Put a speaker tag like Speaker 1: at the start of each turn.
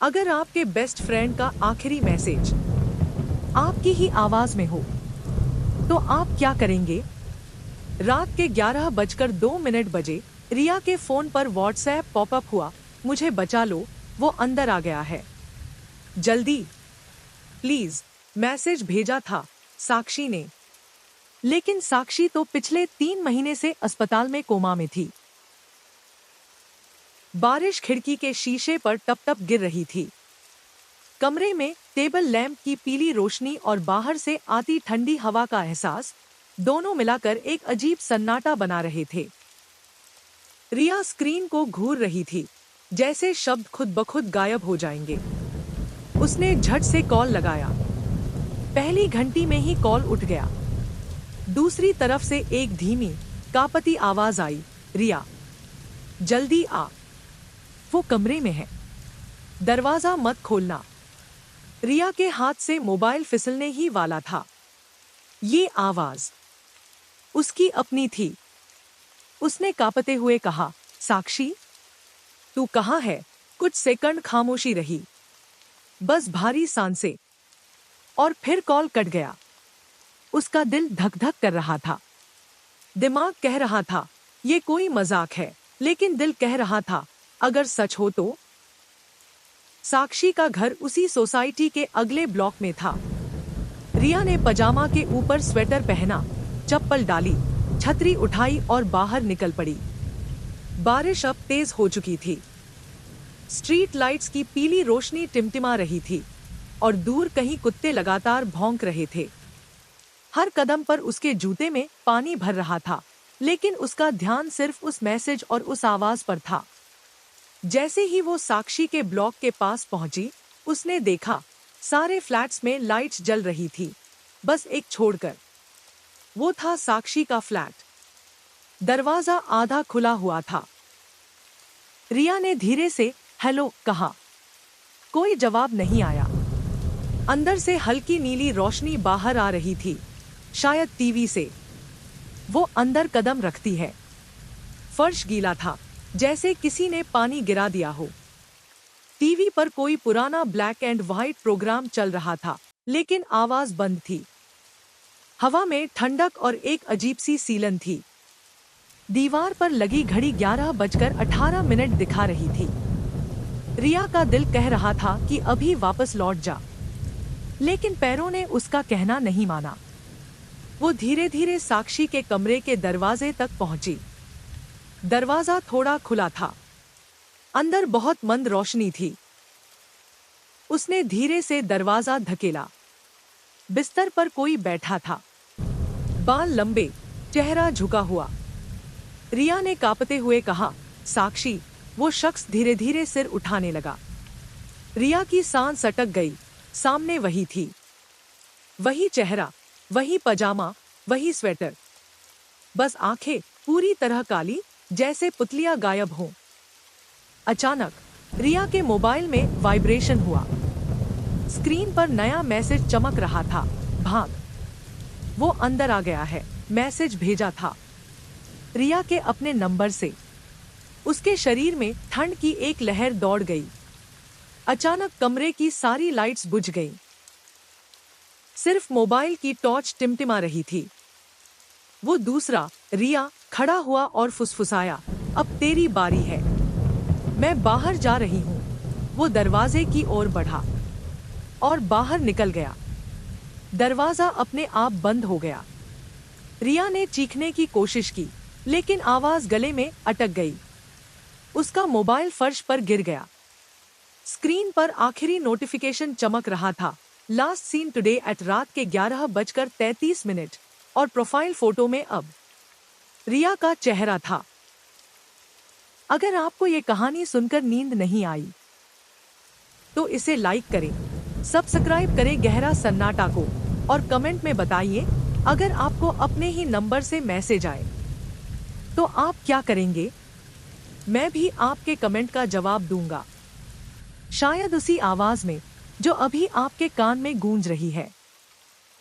Speaker 1: अगर आपके best friend का आखिरी मैसेज आपकी ही आवाज में हो तो आप क्या करेंगे? रात के 11:02 बजे रिया के फोन पर व्हाट्सएप पॉपअप हुआ। मुझे बचा लो, वो अंदर आ गया है, जल्दी प्लीज। मैसेज भेजा था साक्षी ने, लेकिन साक्षी तो पिछले 3 महीने से अस्पताल में कोमा में थी। बारिश खिड़की के शीशे पर टप टप गिर रही थी। कमरे में टेबल लैंप की पीली रोशनी और बाहर से आती ठंडी हवा का एहसास, दोनों मिलाकर एक अजीब सन्नाटा बना रहे थे। रिया स्क्रीन को घूर रही थी, जैसे शब्द खुद ब खुद गायब हो जाएंगे। उसने झट से कॉल लगाया। पहली घंटी में ही कॉल उठ गया। दूसरी तरफ से एक धीमी, कांपती आवाज आई, रिया जल्दी आ, वो कमरे में है, दरवाजा मत खोलना। रिया के हाथ से मोबाइल फिसलने ही वाला था। ये आवाज उसकी अपनी थी। उसने कांपते हुए कहा, साक्षी तू कहाँ है? कुछ सेकंड खामोशी रही, बस भारी सांसें, और फिर कॉल कट गया। उसका दिल धक धक कर रहा था। दिमाग कह रहा था ये कोई मजाक है, लेकिन दिल कह रहा था अगर सच हो तो। साक्षी का घर उसी सोसाइटी के अगले ब्लॉक में था। रिया ने पजामा के ऊपर स्वेटर पहना, चप्पल डाली, छतरी उठाई और बाहर निकल पड़ी। बारिश अब तेज हो चुकी थी। स्ट्रीट लाइट्स की पीली रोशनी टिमटिमा रही थी और दूर कहीं कुत्ते लगातार भौंक रहे थे। हर कदम पर उसके जूते में पानी भर रहा था, लेकिन उसका ध्यान सिर्फ उस मैसेज और उस आवाज पर था। जैसे ही वो साक्षी के ब्लॉक के पास पहुंची, उसने देखा सारे फ्लैट्स में लाइट्स जल रही थी, बस एक छोड़कर। वो था साक्षी का फ्लैट। दरवाजा आधा खुला हुआ था। रिया ने धीरे से हेलो कहा। कोई जवाब नहीं आया। अंदर से हल्की नीली रोशनी बाहर आ रही थी, शायद टीवी से। वो अंदर कदम रखती है। फर्श गीला था, जैसे किसी ने पानी गिरा दिया हो। टीवी पर कोई पुराना ब्लैक एंड व्हाइट प्रोग्राम चल रहा था, लेकिन आवाज बंद थी। हवा में ठंडक और एक अजीब सी सीलन थी। दीवार पर लगी घड़ी 11:18 दिखा रही थी। रिया का दिल कह रहा था कि अभी वापस लौट जा, लेकिन पैरों ने उसका कहना नहीं माना। वो धीरे धीरे साक्षी के कमरे के दरवाजे तक पहुंची। दरवाजा थोड़ा खुला था। अंदर बहुत मंद रोशनी थी। उसने धीरे से दरवाजा धकेला। बिस्तर पर कोई बैठा था, बाल लंबे, चेहरा झुका हुआ। रिया ने कांपते हुए कहा, साक्षी। वो शख्स धीरे धीरे सिर उठाने लगा। रिया की सांस अटक गई। सामने वही थी, वही चेहरा, वही पजामा, वही स्वेटर, बस आंखें पूरी तरह काली, जैसे पुतलियां गायब हों। अचानक रिया के मोबाइल में वाइब्रेशन हुआ। स्क्रीन पर नया मैसेज चमक रहा था, भाग, वो अंदर आ गया है। मैसेज भेजा था रिया के अपने नंबर से। उसके शरीर में ठंड की एक लहर दौड़ गई। अचानक कमरे की सारी लाइट्स बुझ गईं। सिर्फ मोबाइल की टॉर्च टिमटिमा रही थी। वो दूसरा रिया खड़ा हुआ और फुसफुसाया, अब तेरी बारी है, मैं बाहर जा रही हूँ। वो दरवाजे की ओर बढ़ा और बाहर निकल गया। दरवाजा अपने आप बंद हो गया। रिया ने चीखने की कोशिश की, लेकिन आवाज गले में अटक गई। उसका मोबाइल फर्श पर गिर गया। स्क्रीन पर आखिरी नोटिफिकेशन चमक रहा था, लास्ट सीन टुडे एट रात के 11:33 और प्रोफाइल फोटो में अब रिया का चेहरा था। अगर आपको ये कहानी सुनकर नींद नहीं आई तो इसे लाइक करें, सब्सक्राइब करें गहरा सन्नाटा को, और कमेंट में बताइए अगर आपको अपने ही नंबर से मैसेज आए तो आप क्या करेंगे। मैं भी आपके कमेंट का जवाब दूंगा, शायद उसी आवाज में जो अभी आपके कान में गूंज रही है।